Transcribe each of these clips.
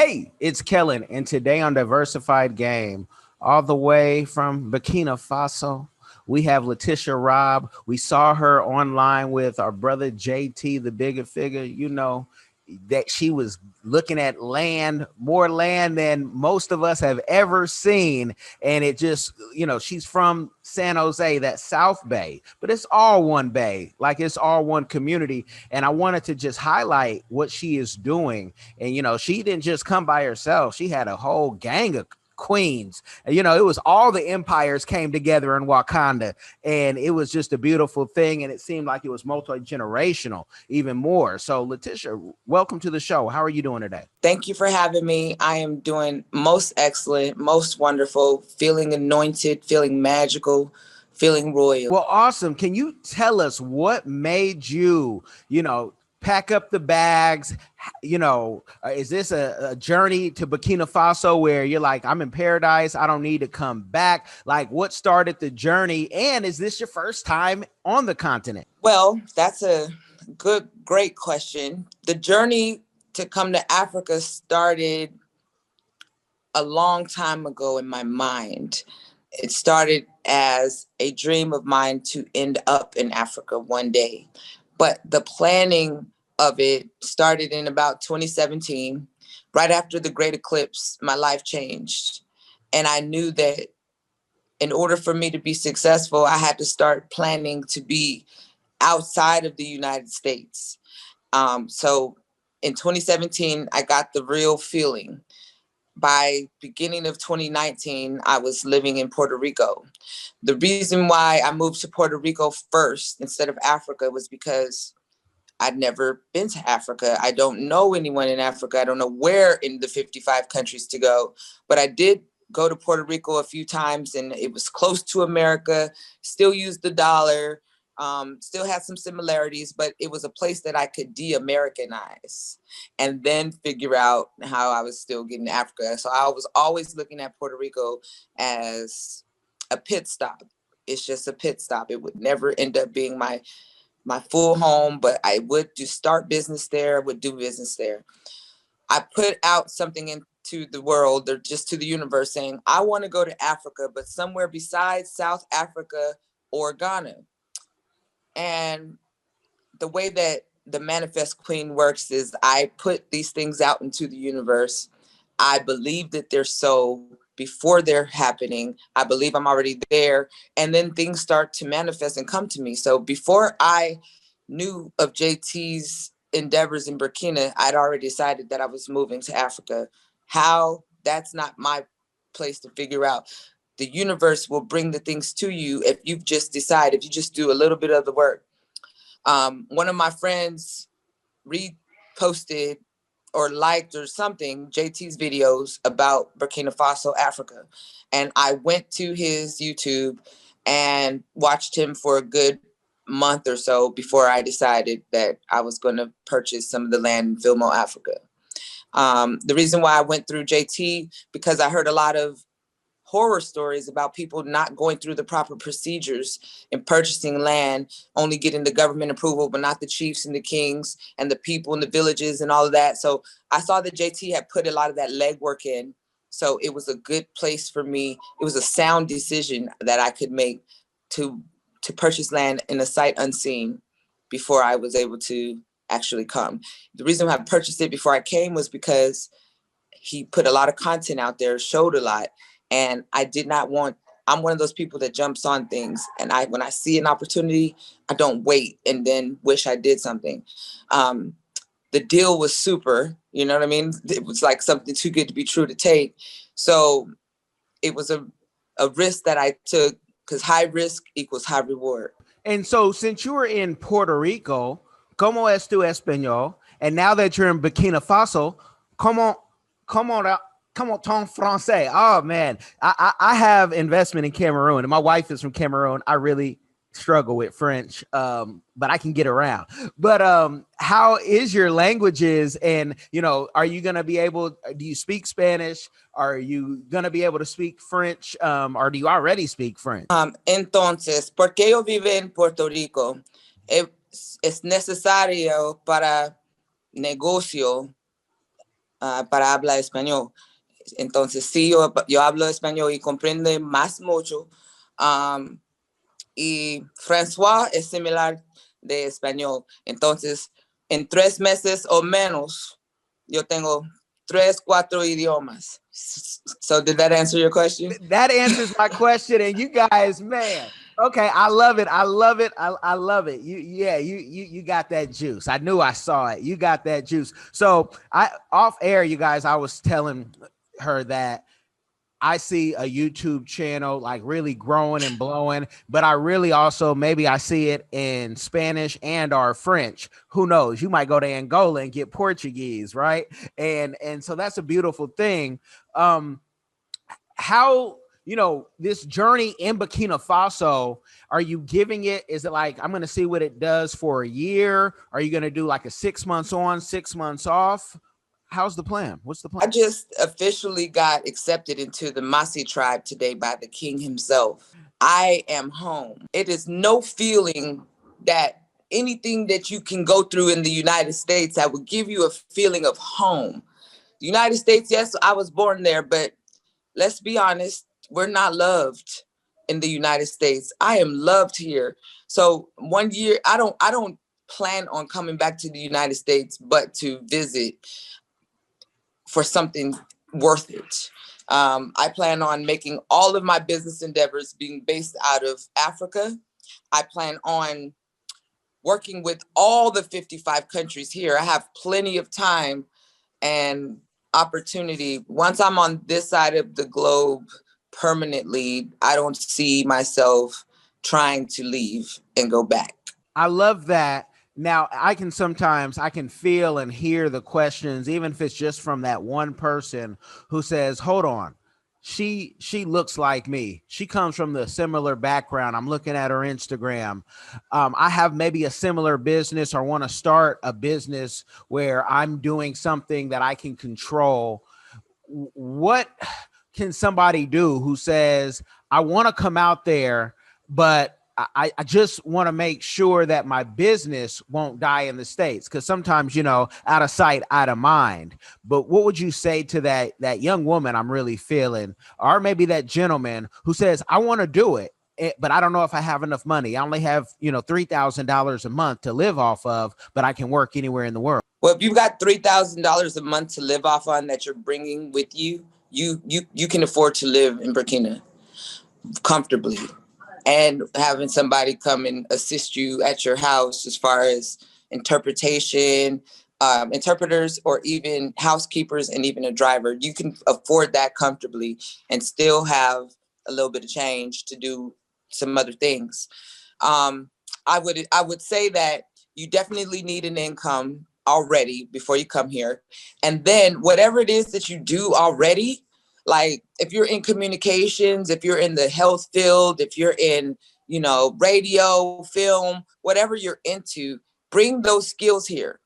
Hey, it's Kellen, and today on Diversified Game, all the way from Burkina Faso, we have Latisha Robb. We saw her online with our brother JT, the bigger figure. You know that she was looking at land, more land than most of us have ever seen. And it just, she's from San Jose, that South Bay, but it's all one bay, like it's all one community. And I wanted to just highlight what she is doing. And, she didn't just come by herself. She had a whole gang of queens. It was all the empires came together in Wakanda, and it was just a beautiful thing. And it seemed like it was multi-generational, even more. So, Latisha, welcome to the show. How are you doing today? Thank you for having me. I am doing most excellent, most wonderful, feeling anointed, feeling magical, feeling royal. Well, awesome. Can you tell us what made you, pack up the bags? Is this a journey to Burkina Faso where you're like, I'm in paradise, I don't need to come back? Like, what started the journey? And is this your first time on the continent? Well, that's a great question. The journey to come to Africa started a long time ago in my mind. It started as a dream of mine to end up in Africa one day. But the planning of it started in about 2017. Right after the Great Eclipse, my life changed. And I knew that in order for me to be successful, I had to start planning to be outside of the United States. So in 2017, I got the real feeling. By beginning of 2019, I was living in Puerto Rico. The reason why I moved to Puerto Rico first instead of Africa was because I'd never been to Africa. I don't know anyone in Africa. I don't know where in the 55 countries to go, but I did go to Puerto Rico a few times, and it was close to America, still used the dollar, still had some similarities, but it was a place that I could de-Americanize and then figure out how I was still getting to Africa. So I was always looking at Puerto Rico as a pit stop. It's just a pit stop. It would never end up being my full home, but I would start business there, would do business there. I put out something into the world, or just to the universe, saying, I want to go to Africa, but somewhere besides South Africa or Ghana. And the way that the Manifest Queen works is I put these things out into the universe. I believe that they're so before they're happening. I believe I'm already there. And then things start to manifest and come to me. So before I knew of JT's endeavors in Burkina, I'd already decided that I was moving to Africa. How? That's not my place to figure out. The universe will bring the things to you if you just decide, if you just do a little bit of the work. One of my friends reposted or liked or something JT's videos about Burkina Faso, Africa. And I went to his YouTube and watched him for a good month or so before I decided that I was going to purchase some of the land in Filmo, Africa. The reason why I went through JT, because I heard a lot of horror stories about people not going through the proper procedures in purchasing land, only getting the government approval, but not the chiefs and the kings and the people in the villages and all of that. So I saw that JT had put a lot of that legwork in. So it was a good place for me. It was a sound decision that I could make to purchase land in a sight unseen before I was able to actually come. The reason why I purchased it before I came was because he put a lot of content out there, showed a lot. And I did not want, I'm one of those people that jumps on things. And when I see an opportunity, I don't wait and then wish I did something. The deal was super, you know what I mean? It was like something too good to be true to take. So it was a risk that I took, because high risk equals high reward. And so since you were in Puerto Rico, ¿cómo es tu español? And now that you're in Burkina Faso, ¿cómo ton français? Oh man, I have investment in Cameroon, and my wife is from Cameroon. I really struggle with French, but I can get around. But how is your languages? And are you gonna be able? Do you speak Spanish? Are you gonna be able to speak French? Or do you already speak French? Entonces, ¿por qué yo vivo en Puerto Rico? Es necesario para negocio para hablar español. Entonces, sí, yo hablo español y comprende más mucho. Y François es similar de español. Entonces, en 3 meses o menos, yo tengo 3, 4 idiomas. So did that answer your question? That answers my question. And you guys, man, okay, I love it. I love it. I love it. You got that juice. I knew I saw it. You got that juice. So I off air, you guys, I was telling her that I see a YouTube channel like really growing and blowing, but I really also maybe I see it in Spanish and or French. Who knows? You might go to Angola and get Portuguese, right? And so that's a beautiful thing. How, this journey in Burkina Faso, are you giving it? Is it like, I'm going to see what it does for a year? Are you going to do like a 6 months on, 6 months off? How's the plan? What's the plan? I just officially got accepted into the Masi tribe today by the king himself. I am home. It is no feeling that anything that you can go through in the United States that would give you a feeling of home. The United States, yes, I was born there, but let's be honest, we're not loved in the United States. I am loved here. So one year, I don't plan on coming back to the United States, but to visit for something worth it. I plan on making all of my business endeavors being based out of Africa. I plan on working with all the 55 countries here. I have plenty of time and opportunity. Once I'm on this side of the globe permanently, I don't see myself trying to leave and go back. I love that. Now I can feel and hear the questions, even if it's just from that one person who says, hold on, she looks like me. She comes from the similar background. I'm looking at her Instagram. I have maybe a similar business or want to start a business where I'm doing something that I can control. What can somebody do who says, I want to come out there, but I just want to make sure that my business won't die in the States? Because sometimes, out of sight, out of mind. But what would you say to that young woman I'm really feeling, or maybe that gentleman who says, I want to do it, but I don't know if I have enough money. I only have, $3,000 a month to live off of, but I can work anywhere in the world. Well, if you've got $3,000 a month to live off on that you're bringing with you, you can afford to live in Burkina comfortably. And having somebody come and assist you at your house as far as interpretation, interpreters, or even housekeepers, and even a driver, you can afford that comfortably and still have a little bit of change to do some other things. I would say that you definitely need an income already before you come here. And then whatever it is that you do already, like if you're in communications, if you're in the health field, if you're in, radio, film, whatever you're into, bring those skills here.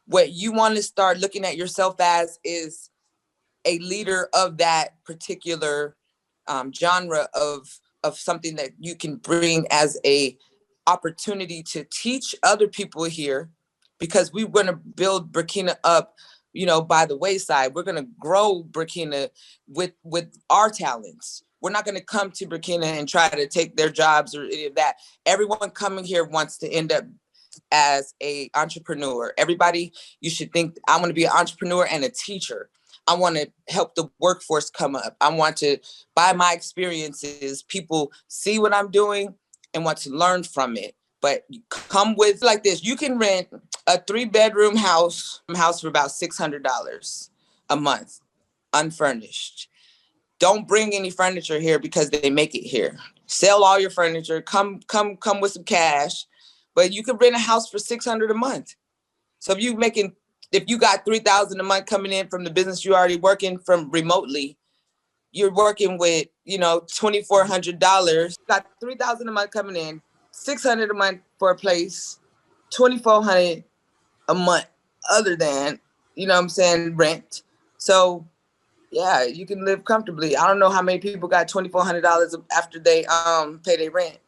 What you want to start looking at yourself as is a leader of that particular genre of something that you can bring as a opportunity to teach other people here, because we want to build Burkina up, by the wayside. We're going to grow Burkina with our talents. We're not going to come to Burkina and try to take their jobs or any of that. Everyone coming here wants to end up as a entrepreneur. Everybody, you should think, I want to be an entrepreneur and a teacher. I want to help the workforce come up. I want to, by my experiences, people see what I'm doing and want to learn from it. But come with like this. You can rent a 3-bedroom house for about $600 a month, unfurnished. Don't bring any furniture here because they make it here. Sell all your furniture. Come with some cash. But you can rent a house for $600 a month. So if you got $3,000 a month coming in from the business you're already working from remotely, you're working with, $2,400. Got $3,000 a month coming in, $600 a month for a place, $2,400 a month other than, rent. So yeah, you can live comfortably. I don't know how many people got $2,400 after they pay their rent,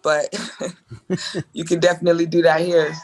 but you can definitely do that here.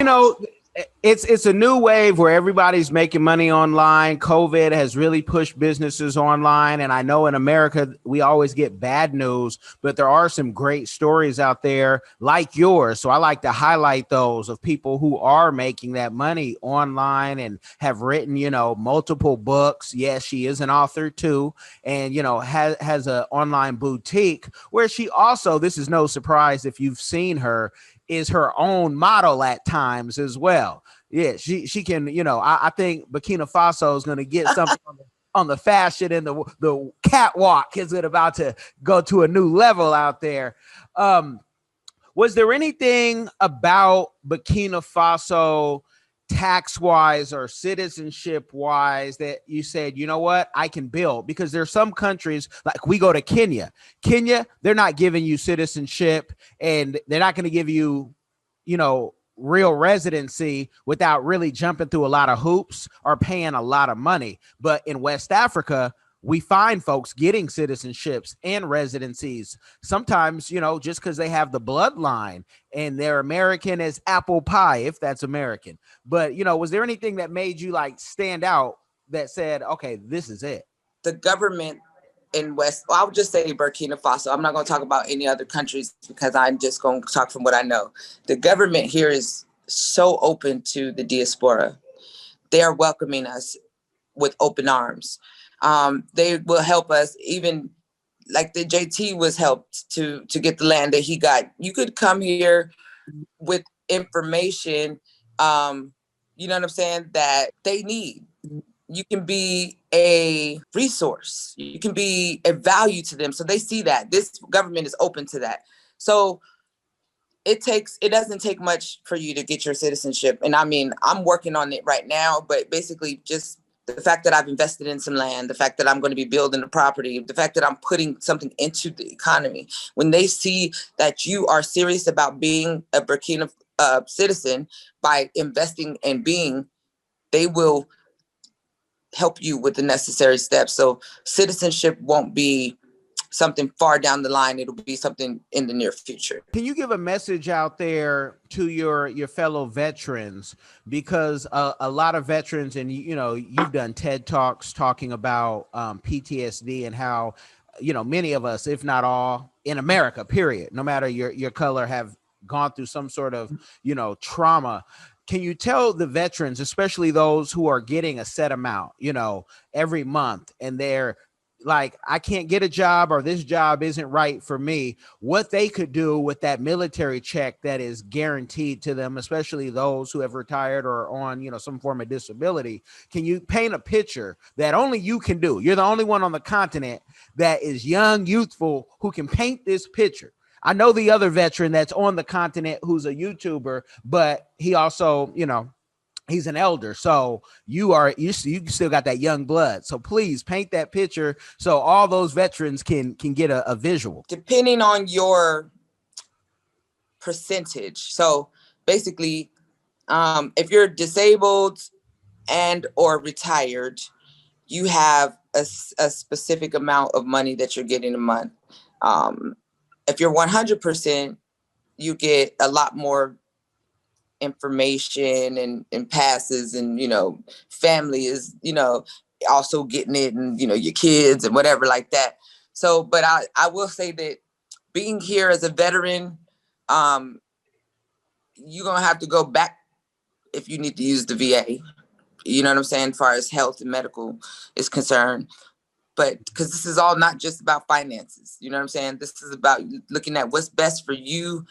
It's a new wave where everybody's making money online. COVID has really pushed businesses online, and I know in America we always get bad news, but there are some great stories out there like yours. So I like to highlight those of people who are making that money online and have written, multiple books. Yes, she is an author too, and has an online boutique where she also, this is no surprise if you've seen her, is her own model at times as well. Yeah, she can, I think Burkina Faso is going to get something on the fashion and the catwalk is it about to go to a new level out there. Was there anything about Burkina Faso tax wise or citizenship wise that you said, you know what, I can build? Because there's some countries, like we go to Kenya, they're not giving you citizenship and they're not going to give you, real residency without really jumping through a lot of hoops or paying a lot of money. But in West Africa, we find folks getting citizenships and residencies sometimes, just because they have the bloodline and they're American as apple pie, if that's American. But, was there anything that made you like stand out that said, okay, this is it? The government in I would just say Burkina Faso. I'm not going to talk about any other countries because I'm just going to talk from what I know. The government here is so open to the diaspora. They are welcoming us with open arms. They will help us, even like the JT was helped to get the land that he got. You could come here with information, you know what I'm saying, that they need. You can be a resource. You can be a value to them. So they see that this government is open to that. So it doesn't take much for you to get your citizenship. And I mean, I'm working on it right now, but basically just the fact that I've invested in some land, the fact that I'm going to be building a property, the fact that I'm putting something into the economy. When they see that you are serious about being a Burkina citizen by investing and they will help you with the necessary steps. So citizenship won't be something far down the line. It'll be something in the near future. Can you give a message out there to your fellow veterans? Because a lot of veterans, and you've done TED Talks talking about PTSD and how, many of us, if not all, in America, period, no matter your color, have gone through some sort of, trauma. Can you tell the veterans, especially those who are getting a set amount, every month, and they're like, I can't get a job or this job isn't right for me, what they could do with that military check that is guaranteed to them, especially those who have retired or on, some form of disability? Can you paint a picture that only you can do? You're the only one on the continent that is young, youthful, who can paint this picture. I know the other veteran that's on the continent who's a YouTuber, but he also, he's an elder. So you still got that young blood. So please paint that picture so all those veterans can get a visual. Depending on your percentage. So basically, if you're disabled and or retired, you have a specific amount of money that you're getting a month. If you're 100%, you get a lot more information and passes, and family is also getting it, and your kids and whatever like that. So, but I will say that being here as a veteran, you're gonna have to go back if you need to use the VA. You know what I'm saying, as far as health and medical is concerned. But because this is all not just about finances, you know what I'm saying? This is about looking at what's best for you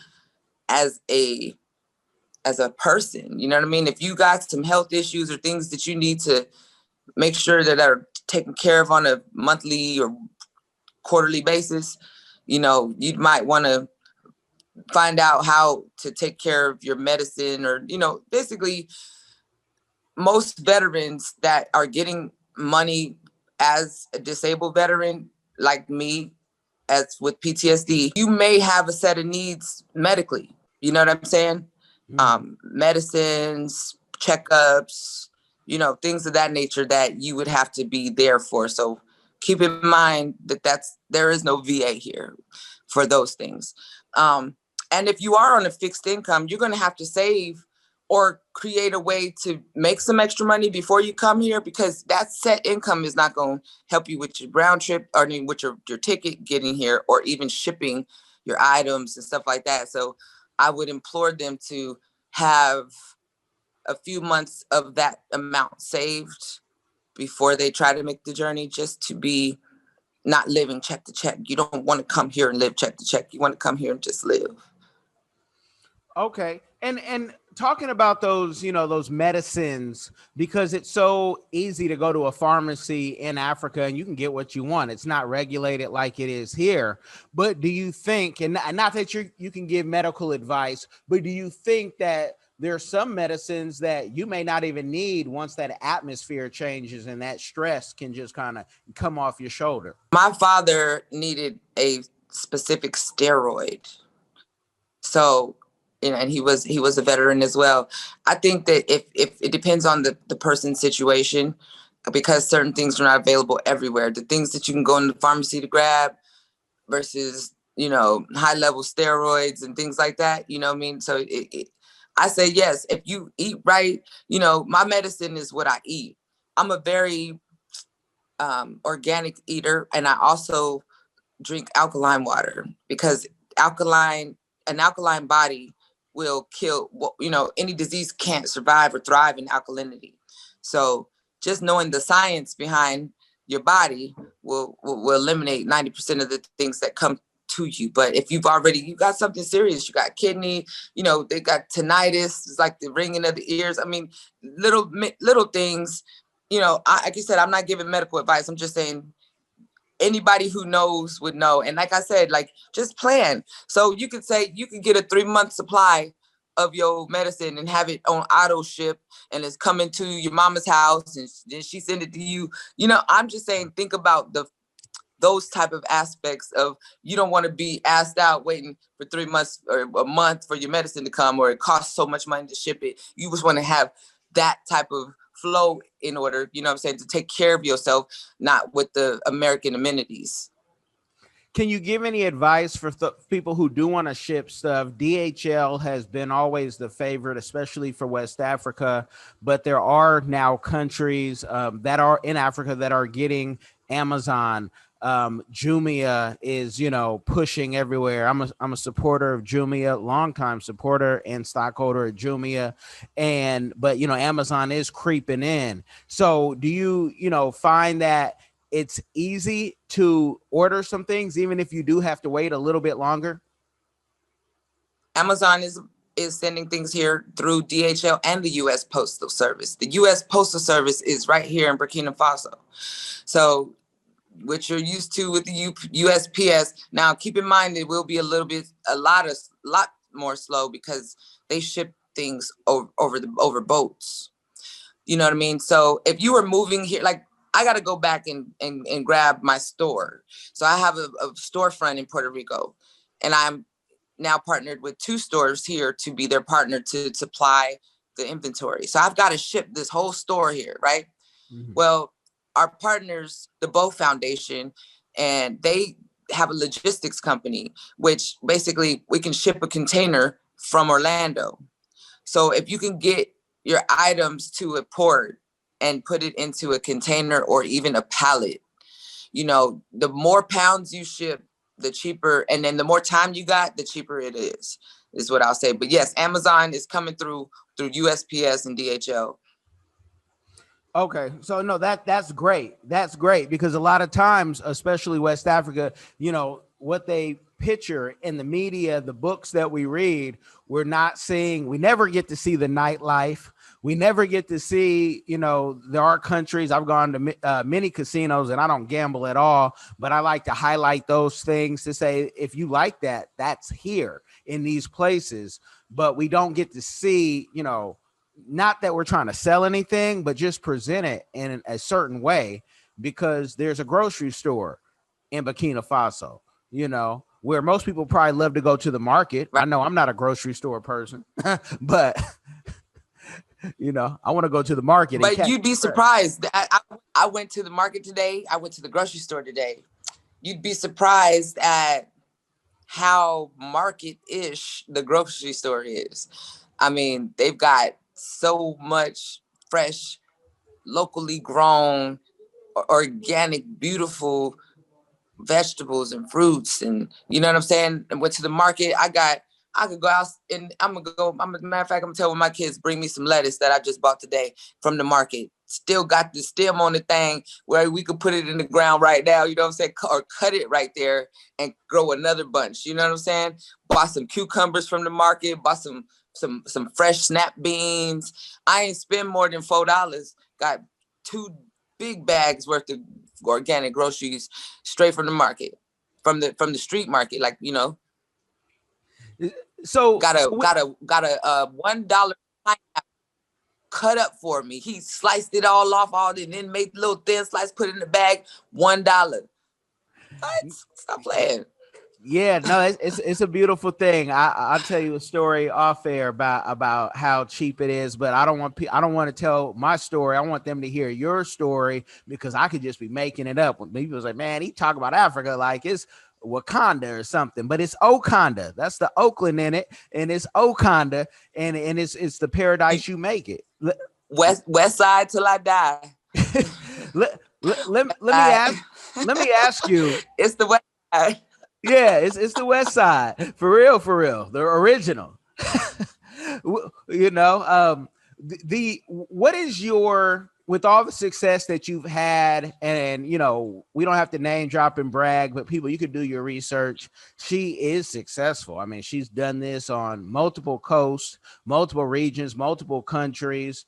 as a person, you know what I mean? If you got some health issues or things that you need to make sure that are taken care of on a monthly or quarterly basis, you might want to find out how to take care of your medicine, or, basically most veterans that are getting money as a disabled veteran, like me, as with PTSD, you may have a set of needs medically. You know what I'm saying? Medicines, checkups, things of that nature that you would have to be there for. So keep in mind that there is no VA here for those things. And if you are on a fixed income, you're going to have to save or create a way to make some extra money before you come here, because that set income is not going to help you with your round trip, or with your ticket getting here, or even shipping your items and stuff like that. So I would implore them to have a few months of that amount saved before they try to make the journey, just to be not living check to check. You don't want to come here and live check to check. You want to come here and just live. Okay. And talking about those, those medicines, because it's so easy to go to a pharmacy in Africa and you can get what you want. It's not regulated like it is here. But do you think, and not that you can give medical advice, but do you think that there's some medicines that you may not even need once that atmosphere changes and that stress can just kind of come off your shoulder? My father needed a specific steroid. So, and he was a veteran as well. I think that if it depends on the person's situation, because certain things are not available everywhere. The things that you can go in the pharmacy to grab versus, high level steroids and things like that, you know what I mean? So I say, yes, if you eat right, my medicine is what I eat. I'm a very organic eater, and I also drink alkaline water, because an alkaline body will kill, any disease can't survive or thrive in alkalinity. So just knowing the science behind your body will eliminate 90% of the things that come to you. But if you got something serious, you got kidney, they got tinnitus, it's like the ringing of the ears. I mean, little things, like you said, I'm not giving medical advice. I'm just saying, anybody who knows would know. And like I said, like, just plan. So you could say you could get a 3-month supply of your medicine and have it on auto ship, and it's coming to your mama's house, and then she send it to you. I'm just saying, think about those type of aspects of, you don't want to be asked out waiting for 3 months or a month for your medicine to come, or it costs so much money to ship it. You just want to have that type of flow in order, to take care of yourself, not with the American amenities. Can you give any advice for people who do want to ship stuff? DHL has been always the favorite, especially for West Africa, but there are now countries that are in Africa that are getting Amazon. Jumia is, pushing everywhere. I'm a supporter of Jumia, longtime supporter and stockholder of Jumia, but Amazon is creeping in. So do you find that it's easy to order some things, even if you do have to wait a little bit longer? Amazon is sending things here through DHL and the U.S. Postal Service. The U.S. Postal Service is right here in Burkina Faso. So what you're used to with the USPS, now keep in mind it will be a lot more slow, because they ship things over boats. You know what I mean? So if you were moving here, like, I got to go back and grab my store. So I have a storefront in Puerto Rico, and I'm now partnered with 2 stores here to be their partner to supply the inventory. So I've got to ship this whole store here, right? Mm-hmm. Well, our partners, the Bow Foundation, and they have a logistics company, which basically we can ship a container from Orlando. So if you can get your items to a port and put it into a container or even a pallet, the more pounds you ship, the cheaper, and then the more time you got, the cheaper it is what I'll say. But yes, Amazon is coming through USPS and DHL. Okay, so no, that's great. That's great, because a lot of times, especially West Africa, what they picture in the media, the books that we read, we're not seeing. We never get to see the nightlife. We never get to see, there are countries. I've gone to many casinos, and I don't gamble at all, but I like to highlight those things to say, if you like that, that's here in these places. But we don't get to see, not that we're trying to sell anything, but just present it in a certain way, because there's a grocery store in Burkina Faso, where most people probably love to go to the market. Right. I know I'm not a grocery store person, but I want to go to the market. But you'd be surprised. I went to the market today. I went to the grocery store today. You'd be surprised at how market-ish the grocery store is. I mean, they've got so much fresh, locally grown, organic, beautiful vegetables and fruits, and you know what I'm saying. And went to the market. I could go out and matter of fact, I'm gonna tell my kids bring me some lettuce that I just bought today from the market. Still got the stem on the thing where we could put it in the ground right now, you know what I'm saying, or cut it right there and grow another bunch. You know what I'm saying? Bought some cucumbers from the market. Bought some fresh snap beans. I ain't spend more than $4. Got 2 big bags worth of organic groceries straight from the market, from the street market, like, you know. So got a $1 pineapple cut up for me. He sliced it all off, and then made the little thin slice, put it in the bag. $1. What? Stop playing. Yeah, no, it's a beautiful thing. I'll tell you a story off air about how cheap it is, but I don't want to tell my story. I want them to hear your story, because I could just be making it up. When people say, "Man, he talk about Africa like it's Wakanda or something," but it's Okanda. That's the Oakland in it, and it's Okanda, and it's the paradise you make it. West side till I die. Let me ask you. It's the west side. Yeah, it's the West Side, for real, the original. You know, what is your, with all the success that you've had, and you know, we don't have to name drop and brag, but people, you could do your research. She is successful. I mean, she's done this on multiple coasts, multiple regions, multiple countries.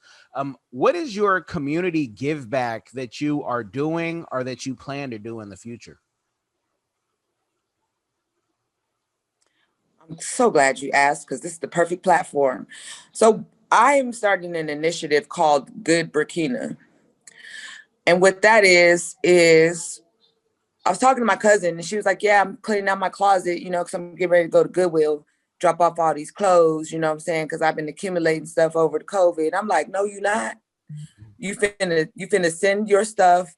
What is your community give back that you are doing or that you plan to do in the future? I'm so glad you asked, because this is the perfect platform. So I am starting an initiative called Good Burkina. And what that is I was talking to my cousin, and she was like, yeah, I'm cleaning out my closet, you know, because I'm getting ready to go to Goodwill, drop off all these clothes, you know what I'm saying, because I've been accumulating stuff over the COVID. I'm like, no, you're not. You finna send your stuff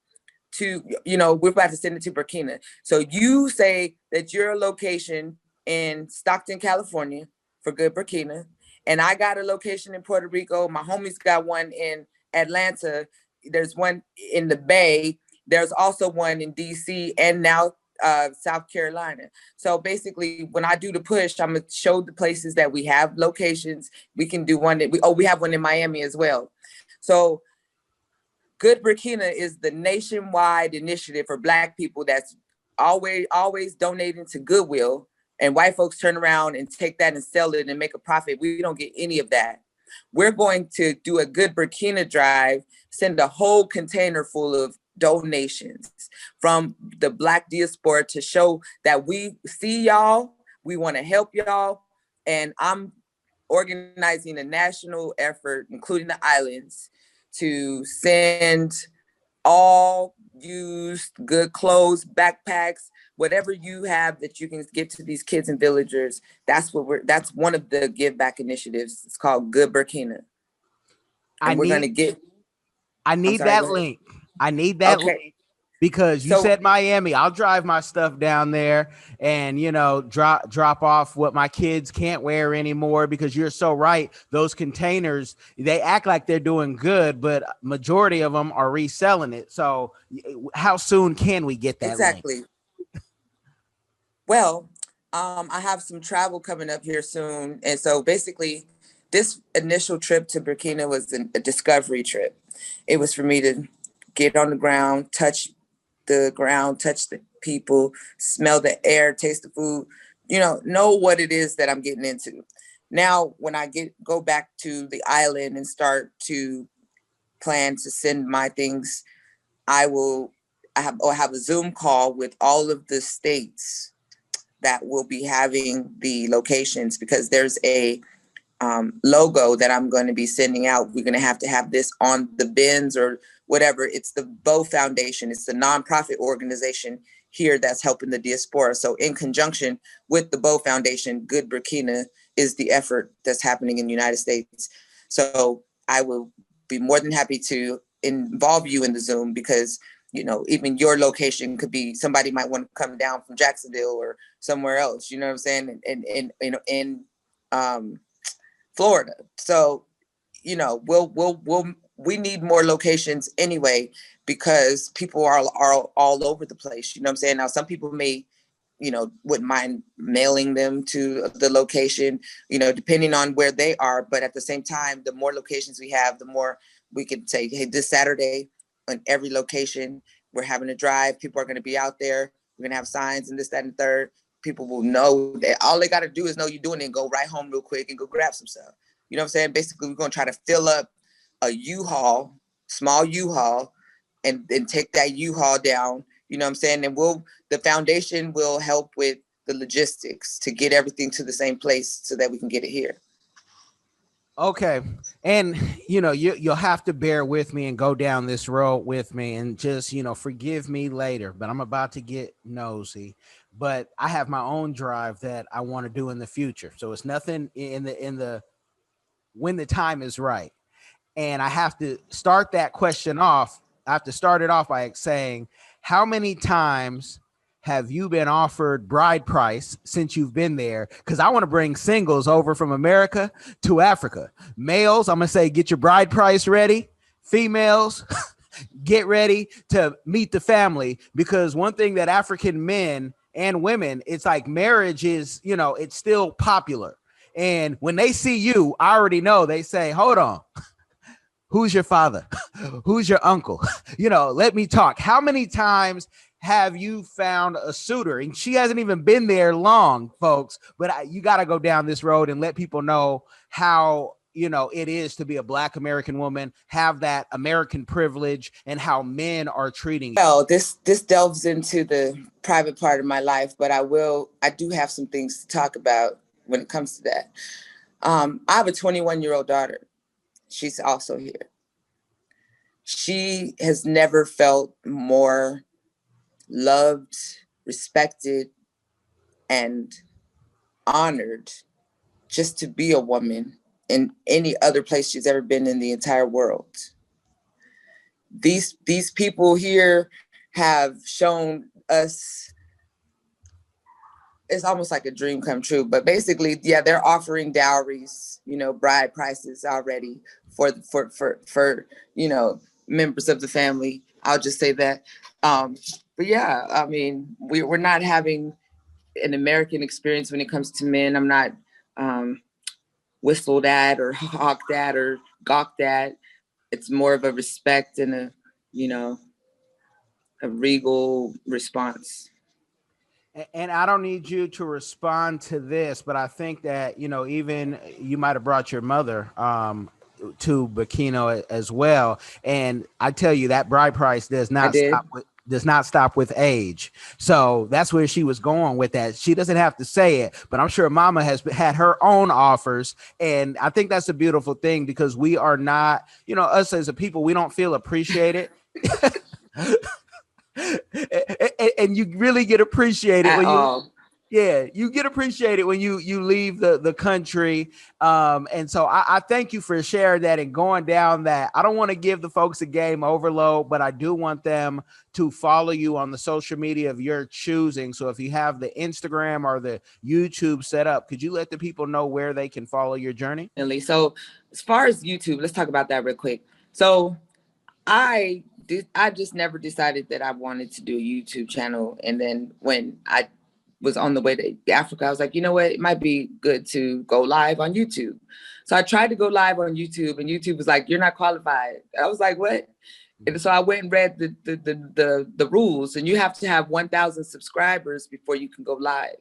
to, you know, we're about to send it to Burkina. So you say that your location in Stockton, California for Good Burkina, and I got a location in Puerto Rico. My homies got one in Atlanta. There's one in the Bay. There's also one in DC, and now South Carolina. So basically, when I do the push, I'm gonna show the places that we have locations. We can do one we have one in Miami as well. So Good Burkina is the nationwide initiative for Black people that's always donating to Goodwill, and white folks turn around and take that and sell it and make a profit. We don't get any of that. We're going to do a Good Burkina drive, send a whole container full of donations from the Black diaspora to show that we see y'all, we want to help y'all, and I'm organizing a national effort, including the islands, to send all used good clothes, backpacks, whatever you have that you can give to these kids and villagers. That's one of the give back initiatives. It's called Good Burkina. And I need that link. I need that link, because you said Miami. I'll drive my stuff down there and, you know, drop off what my kids can't wear anymore, because you're so right. Those containers, they act like they're doing good, but majority of them are reselling it. So how soon can we get that link? Well, I have some travel coming up here soon. And so basically this initial trip to Burkina was a discovery trip. It was for me to get on the ground, touch the people, smell the air, taste the food, you know what it is that I'm getting into. Now, when I go back to the island and start to plan to send my things, I have a Zoom call with all of the states that will be having the locations, because there's a logo that I'm going to be sending out. We're going to have this on the bins or whatever. It's the Bow Foundation. It's the nonprofit organization here that's helping the diaspora. So in conjunction with the Bow Foundation, Good Burkina is the effort that's happening in the United States. So I will be more than happy to involve you in the Zoom, because you know, even your location could be, somebody might want to come down from Jacksonville or somewhere else, you know what I'm saying? In Florida. So, you know, we need more locations anyway, because people are all over the place. You know what I'm saying? Now, some people may, you know, wouldn't mind mailing them to the location, you know, depending on where they are. But at the same time, the more locations we have, the more we can say, hey, this Saturday on every location, we're having a drive. People are going to be out there. We're going to have signs and this, that, and third. People will know that all they got to do is know you're doing it and go right home real quick and go grab some stuff. You know what I'm saying? Basically, we're going to try to fill up a U-Haul, small U-Haul, and take that U-Haul down. You know what I'm saying? And the foundation will help with the logistics to get everything to the same place so that we can get it here. Okay. And, you know, you'll have to bear with me and go down this road with me and just, you know, forgive me later, but I'm about to get nosy. But I have my own drive that I want to do in the future. So it's nothing in the when the time is right. And I have to start that question off. I have to start it off by saying, how many times have you been offered bride price since you've been there? Because I want to bring singles over from America to Africa. Males, I'm going to say, get your bride price ready. Females, get ready to meet the family. Because one thing that African men and women, it's like marriage is, you know, it's still popular. And when they see you, I already know, they say, hold on. Who's your father? Who's your uncle? You know, let me talk. How many times have you found a suitor? And she hasn't even been there long, folks, but you got to go down this road and let people know how, you know, it is to be a Black American woman, have that American privilege, and how men are treating you. Well, this delves into the private part of my life, but I do have some things to talk about when it comes to that. I have a 21-year-old daughter. She's also here. She has never felt more loved, respected, and honored just to be a woman in any other place she's ever been in the entire world. These people here have shown us, it's almost like a dream come true, but basically, yeah, they're offering dowries, you know, bride prices already for you know, members of the family. I'll just say that. But yeah, I mean, we're not having an American experience when it comes to men. I'm not whistled at or hawked at or gawked at. It's more of a respect and a, you know, a regal response. And I don't need you to respond to this, but I think that, you know, even you might have brought your mother to Burkina as well. And I tell you, that bride price does not stop with age. So that's where she was going with that. She doesn't have to say it, but I'm sure mama has had her own offers. And I think that's a beautiful thing, because we are not, you know, us as a people, we don't feel appreciated. And you really get appreciated you get appreciated when you leave the country. And so I thank you for sharing that and going down that. I don't want to give the folks a game overload, but I do want them to follow you on the social media of your choosing. So if you have the Instagram or the YouTube set up, could you let the people know where they can follow your journey? So as far as YouTube, let's talk about that real quick. So I just never decided that I wanted to do a YouTube channel. And then when I was on the way to Africa, I was like, you know what, it might be good to go live on YouTube. So I tried to go live on YouTube, and YouTube was like, you're not qualified. I was like, what? And so I went and read the rules, and you have to have 1,000 subscribers before you can go live.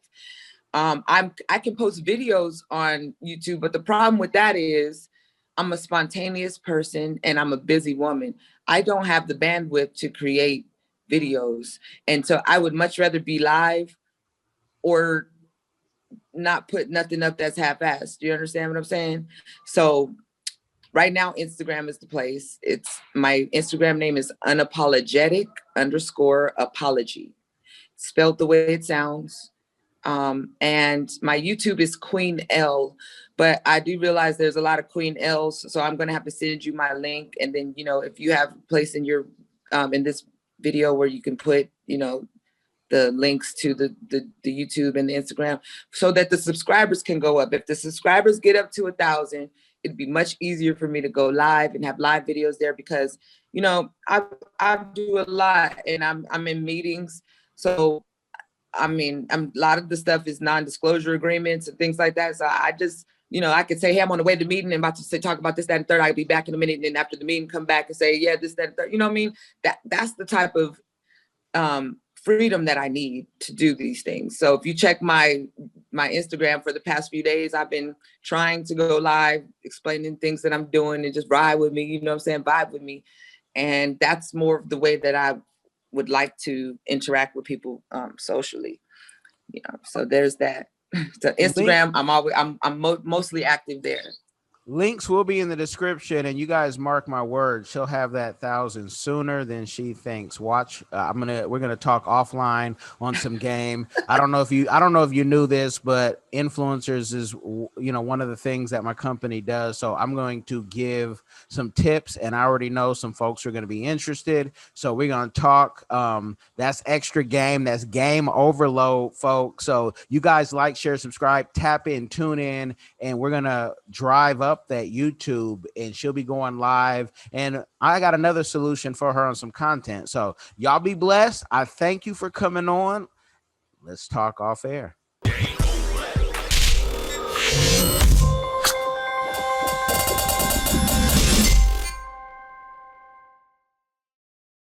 I can post videos on YouTube, but the problem with that is I'm a spontaneous person and I'm a busy woman. I don't have the bandwidth to create videos. And so I would much rather be live or not put nothing up that's half-assed. Do you understand what I'm saying? So right now, Instagram is the place. My Instagram name is unapologetic_apology, spelled the way it sounds. And my YouTube is Queen L, but I do realize there's a lot of Queen L's, so I'm going to have to send you my link. And then, you know, if you have a place in your in this video where you can put, you know, the links to the YouTube and the Instagram so that the subscribers can go up. If the subscribers get up to 1,000, it'd be much easier for me to go live and have live videos there because, you know, I do a lot and I'm in meetings. So, I mean, a lot of the stuff is non-disclosure agreements and things like that. So I just, you know, I could say, hey, I'm on the way to the meeting and about to talk about this, that, and third. I'll be back in a minute. And then after the meeting, come back and say, yeah, this, that, and third. You know what I mean? That's the type of freedom that I need to do these things. So if you check my Instagram for the past few days, I've been trying to go live, explaining things that I'm doing and just ride with me, you know what I'm saying? Vibe with me. And that's more of the way that I would like to interact with people socially. You know, so there's that. So Instagram, I'm mostly active there. Links will be in the description, and you guys mark my word, she'll have that 1,000 sooner than she thinks. Watch, we're gonna talk offline on some game. I don't know if you knew this, but influencers is, you know, one of the things that my company does. So I'm going to give some tips, and I already know some folks are going to be interested. So we're gonna talk. That's extra game. That's game overload, folks. So you guys like, share, subscribe, tap in, tune in, and we're gonna drive up that YouTube, and she'll be going live, and I got another solution for her on some content. So y'all be blessed. I thank you for coming on. Let's talk off air.